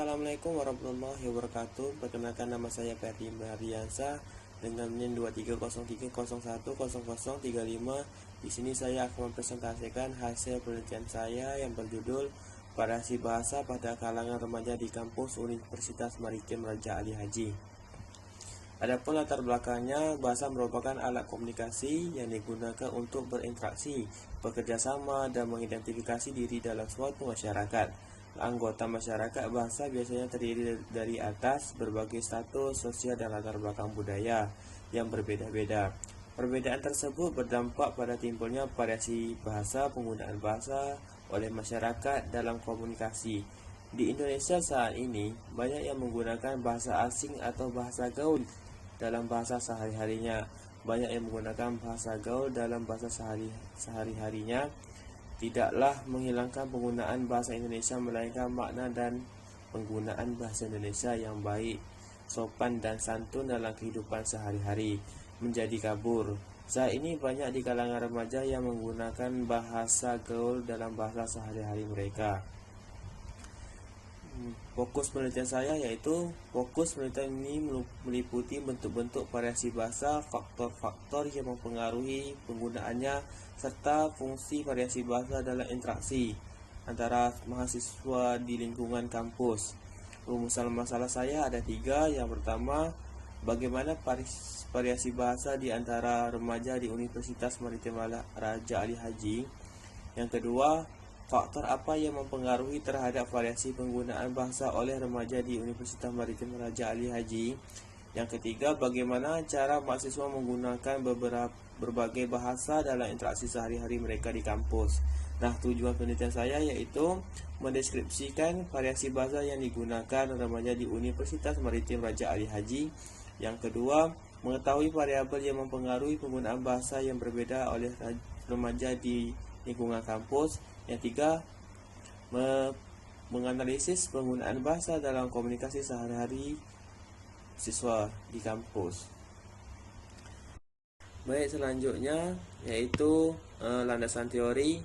Assalamualaikum warahmatullahi wabarakatuh. Perkenalkan, nama saya Ferdi Mariansa dengan NIM 2303010035. Di sini saya akan mempresentasikan hasil penelitian saya yang berjudul Variasi Bahasa pada Kalangan Remaja di Kampus Universitas Maritim Raja Ali Haji. Adapun latar belakangnya, bahasa merupakan alat komunikasi yang digunakan untuk berinteraksi, bekerja sama, dan mengidentifikasi diri dalam suatu masyarakat. Anggota masyarakat bahasa biasanya terdiri dari atas berbagai status sosial dan latar belakang budaya yang berbeda-beda. Perbedaan tersebut berdampak pada timbulnya variasi bahasa, penggunaan bahasa oleh masyarakat dalam komunikasi. Di Indonesia saat ini, banyak yang menggunakan bahasa asing atau bahasa gaul dalam bahasa sehari-harinya. Banyak yang menggunakan bahasa gaul dalam bahasa sehari-harinya tidaklah menghilangkan penggunaan bahasa Indonesia, melainkan makna dan penggunaan bahasa Indonesia yang baik, sopan dan santun dalam kehidupan sehari-hari menjadi kabur. Saat ini banyak di kalangan remaja yang menggunakan bahasa gaul dalam bahasa sehari-hari mereka. Fokus penelitian saya ini meliputi bentuk-bentuk variasi bahasa, faktor-faktor yang mempengaruhi penggunaannya, serta fungsi variasi bahasa dalam interaksi antara mahasiswa di lingkungan kampus. Rumusan masalah saya ada 3. Yang pertama, bagaimana variasi bahasa di antara remaja di Universitas Maritim Raja Ali Haji. Yang kedua, faktor apa yang mempengaruhi terhadap variasi penggunaan bahasa oleh remaja di Universitas Maritim Raja Ali Haji. Yang ketiga, bagaimana cara mahasiswa menggunakan berbagai bahasa dalam interaksi sehari-hari mereka di kampus. Nah, tujuan penelitian saya yaitu mendeskripsikan variasi bahasa yang digunakan remaja di Universitas Maritim Raja Ali Haji. Yang kedua, mengetahui variabel yang mempengaruhi penggunaan bahasa yang berbeda oleh remaja di lingkungan kampus. Yang tiga, menganalisis penggunaan bahasa dalam komunikasi sehari-hari siswa di kampus. Baik, selanjutnya yaitu landasan teori.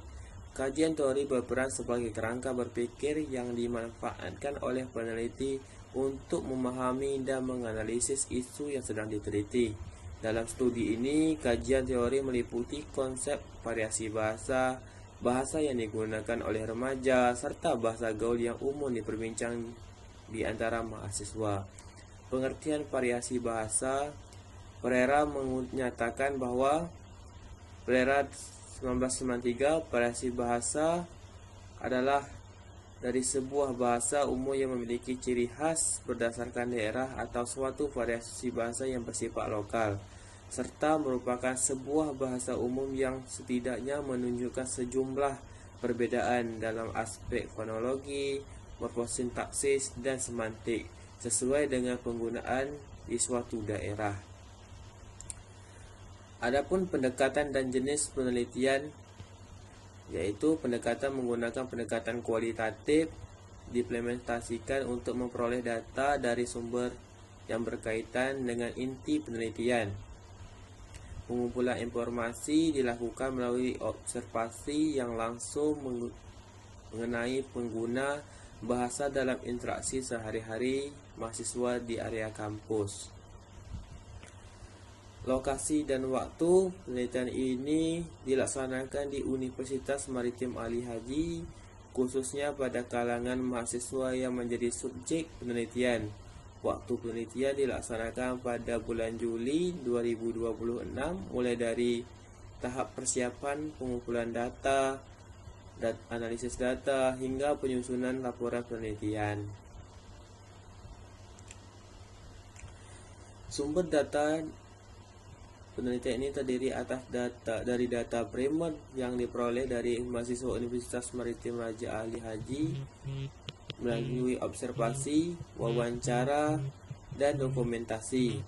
Kajian teori berperan sebagai kerangka berpikir yang dimanfaatkan oleh peneliti untuk memahami dan menganalisis isu yang sedang diteliti. Dalam studi ini, kajian teori meliputi konsep variasi bahasa, bahasa yang digunakan oleh remaja, serta bahasa gaul yang umum diperbincang di antara mahasiswa. Pengertian variasi bahasa, Pereira menyatakan bahwa Pereira 1993, variasi bahasa adalah dari sebuah bahasa umum yang memiliki ciri khas berdasarkan daerah atau suatu variasi bahasa yang bersifat lokal, serta merupakan sebuah bahasa umum yang setidaknya menunjukkan sejumlah perbedaan dalam aspek fonologi, morfosintaksis, dan semantik sesuai dengan penggunaan di suatu daerah. Adapun pendekatan dan jenis penelitian, yaitu pendekatan menggunakan pendekatan kualitatif diimplementasikan untuk memperoleh data dari sumber yang berkaitan dengan inti penelitian. Pengumpulan informasi dilakukan melalui observasi yang langsung mengenai pengguna bahasa dalam interaksi sehari-hari mahasiswa di area kampus. Lokasi dan waktu penelitian ini dilaksanakan di Universitas Maritim Ali Haji, khususnya pada kalangan mahasiswa yang menjadi subjek penelitian. Waktu penelitian dilaksanakan pada bulan Juli 2026, mulai dari tahap persiapan pengumpulan data, analisis data, hingga penyusunan laporan penelitian. Sumber data penelitian ini terdiri dari data primer yang diperoleh dari mahasiswa Universitas Maritim Raja Ali Haji melalui observasi, wawancara, dan dokumentasi,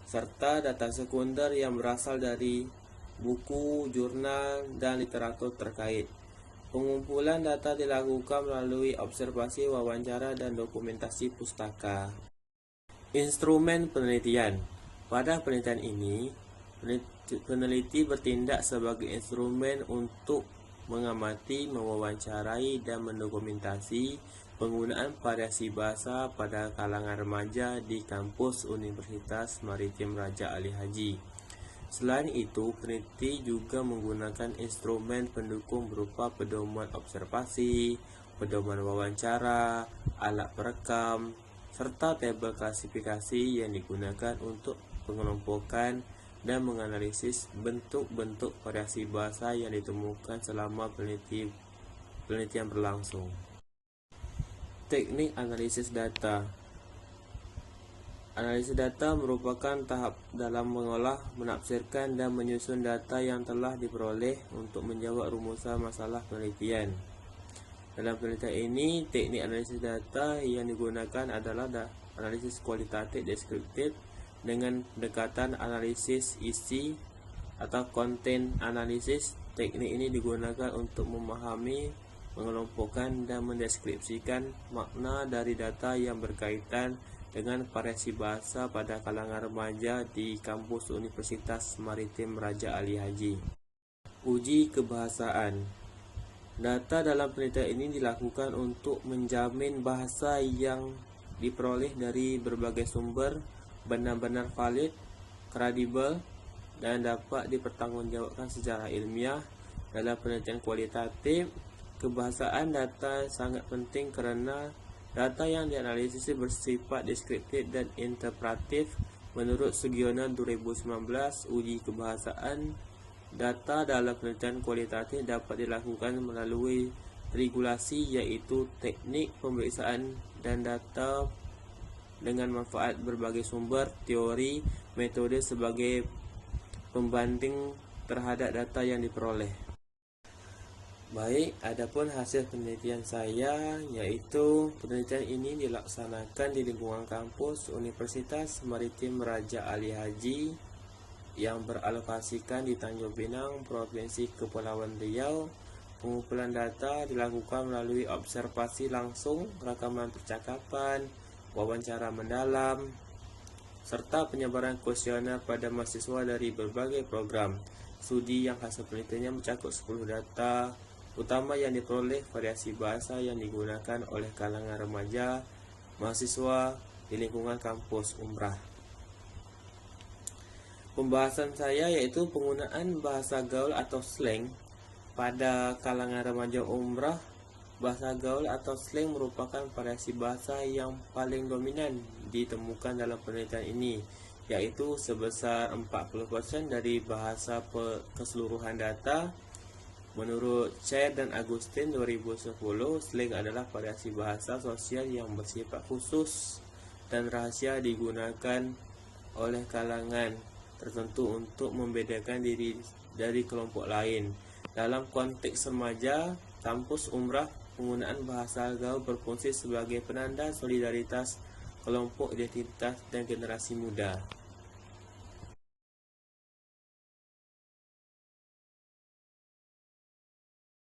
serta data sekunder yang berasal dari buku, jurnal, dan literatur terkait. Pengumpulan data dilakukan melalui observasi, wawancara, dan dokumentasi pustaka. Instrumen penelitian. Pada penelitian ini, peneliti bertindak sebagai instrumen untuk mengamati, mewawancarai, dan mendokumentasi penggunaan variasi bahasa pada kalangan remaja di kampus Universitas Maritim Raja Ali Haji. Selain itu, peneliti juga menggunakan instrumen pendukung berupa pedoman observasi, pedoman wawancara, alat perekam, serta tabel klasifikasi yang digunakan untuk pengelompokan dan menganalisis bentuk-bentuk variasi bahasa yang ditemukan selama penelitian berlangsung. Teknik analisis data. Analisis data merupakan tahap dalam mengolah, menafsirkan, dan menyusun data yang telah diperoleh untuk menjawab rumusan masalah penelitian. Dalam penelitian ini, teknik analisis data yang digunakan adalah analisis kualitatif deskriptif dengan pendekatan analisis isi atau content analisis. Teknik ini digunakan untuk memahami, mengelompokkan, dan mendeskripsikan makna dari data yang berkaitan dengan variasi bahasa pada kalangan remaja di kampus Universitas Maritim Raja Ali Haji. Uji kebahasaan. Data dalam penelitian ini dilakukan untuk menjamin bahasa yang diperoleh dari berbagai sumber benar-benar valid, kredibel, dan dapat dipertanggungjawabkan secara ilmiah. Dalam penelitian kualitatif, kebahasaan data sangat penting karena data yang dianalisis bersifat deskriptif dan interpretatif. Menurut Sugiono 2019, uji kebahasaan data dalam penelitian kualitatif dapat dilakukan melalui regulasi, yaitu teknik pemeriksaan dan data dengan manfaat berbagai sumber, teori, metode sebagai pembanding terhadap data yang diperoleh. Baik, adapun hasil penelitian saya, yaitu penelitian ini dilaksanakan di lingkungan kampus Universitas Maritim Raja Ali Haji yang beralokasikan di Tanjung Pinang, Provinsi Kepulauan Riau. Pengumpulan data dilakukan melalui observasi langsung, rekaman percakapan, wawancara mendalam, serta penyebaran kuesioner pada mahasiswa dari berbagai program studi yang hasil penelitiannya mencakup 10 data utama yang diperoleh variasi bahasa yang digunakan oleh kalangan remaja mahasiswa di lingkungan kampus Umrah. Pembahasan saya yaitu penggunaan bahasa gaul atau slang pada kalangan remaja Umrah. Bahasa gaul atau slang merupakan variasi bahasa yang paling dominan ditemukan dalam penelitian ini, yaitu sebesar 40% dari bahasa keseluruhan data. Menurut Chair dan Agustin 2010, slang adalah variasi bahasa sosial yang bersifat khusus dan rahasia digunakan oleh kalangan tertentu untuk membedakan diri dari kelompok lain. Dalam konteks remaja kampus Umrah, penggunaan bahasa gaul berfungsi sebagai penanda solidaritas kelompok identitas dan generasi muda.